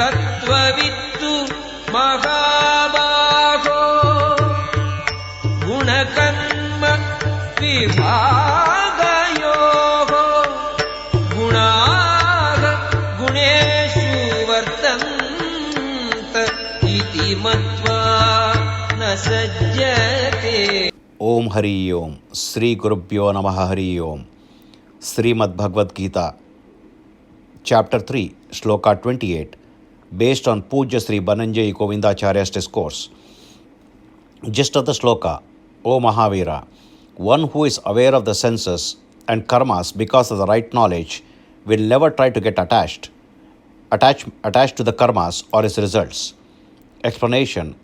tattvavittu mahābāho guṇakarmavibhāgayoḥ guṇeṣu vartaṃta iti matvā na sajjate. Om Hari Om. Sri Gurubhyo Namaha Hari Om. Srimad Bhagavad Gita, Chapter 3, Sloka 28, based on Pujya Sri Bananjayi Govindacharya's discourse. Gist of the Sloka: O Mahavira, one who is aware of the senses and karmas because of the right knowledge will never try to get attached to the karmas or its results. Explanation: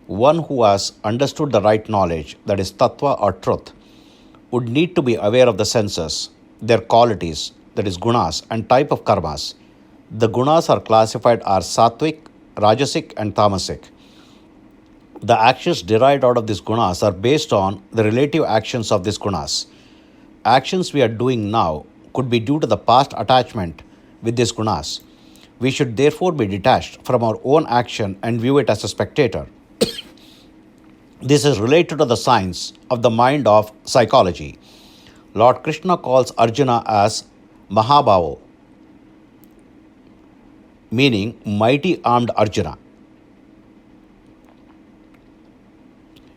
one who has understood the right knowledge, that is tattva or truth, would need to be aware of the senses, their qualities, that is gunas, and type of karmas. The gunas are classified as Satvic, Rajasic and Tamasic. The actions derived out of these gunas are based on the relative actions of these gunas. Actions we are doing now could be due to the past attachment with these gunas. We should therefore be detached from our own action and view it as a spectator. This is related to the science of the mind of psychology. Lord Krishna calls Arjuna as mahābāho, meaning mighty armed Arjuna.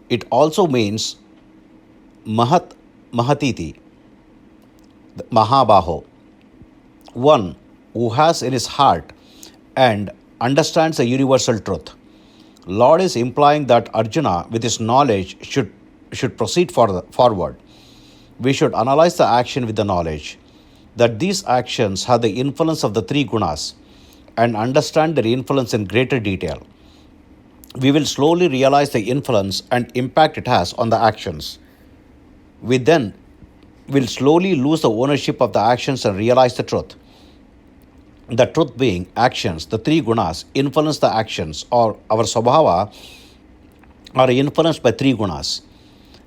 It also means mahatithi, mahābāho, one who has in his heart and understands the universal truth. Lord is implying that Arjuna, with his knowledge, should proceed forward. We should analyze the action with the knowledge that these actions have the influence of the three gunas and understand their influence in greater detail. We will slowly realize the influence and impact it has on the actions. We then will slowly lose the ownership of the actions and realize the truth. The truth being actions, the three gunas influence the actions, or our svabhava are influenced by three gunas,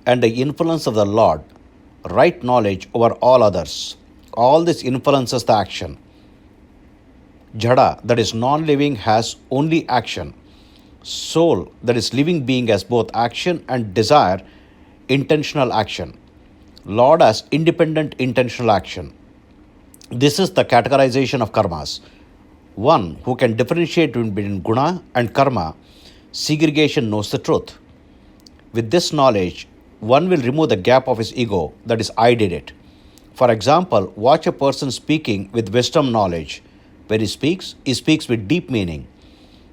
and the influence of the Lord, right knowledge over all others. All this influences the action. Jada, that is non-living, has only action. Soul, that is living being, has both action and desire, intentional action. Lord has independent intentional action. This is the categorization of karmas. One who can differentiate between guṇa and karma, segregation, knows the truth. With this knowledge, one will remove the gap of his ego, that is, I did it. For example, watch a person speaking with wisdom knowledge. When he speaks with deep meaning.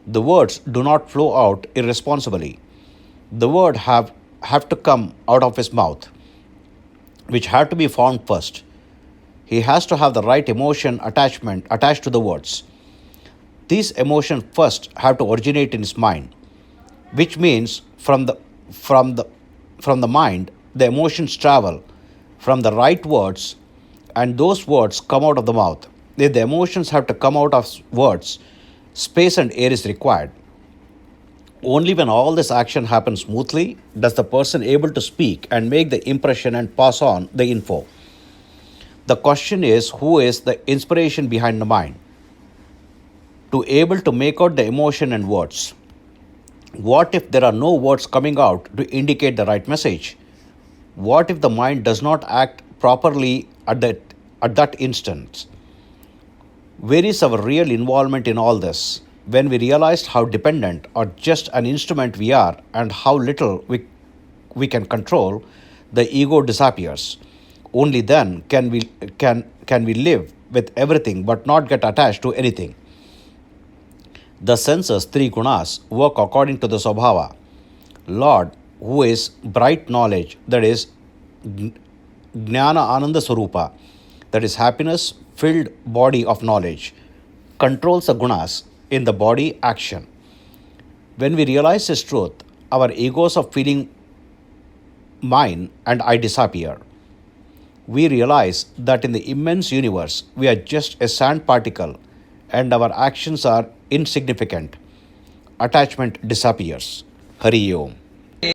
The words do not flow out irresponsibly. The word have to come out of his mouth, which have to be formed first. He has to have the right emotion attachment attached to the words. These emotions first have to originate in his mind, which means from the mind, the emotions travel from the right words, and those words come out of the mouth. If the emotions have to come out of words, space and air is required. Only when all this action happens smoothly does the person able to speak and make the impression and pass on the info. The question is, who is the inspiration behind the mind to able to make out the emotion and words? What if there are no words coming out to indicate the right message? What if the mind does not act properly at that instant? Where is our real involvement in all this? When we realized how dependent or just an instrument we are and how little we can control, the ego disappears. Only then can we live with everything but not get attached to anything. The senses, three gunas, work according to the svabhava. Lord, who is bright knowledge, that is jnana ananda swarupa, that is happiness filled body of knowledge, controls the gunas in the body action. When we realize this truth, our egos of feeling mine and I disappear. We realize that in the immense universe, we are just a sand particle and our actions are insignificant. Attachment disappears. Hari Om.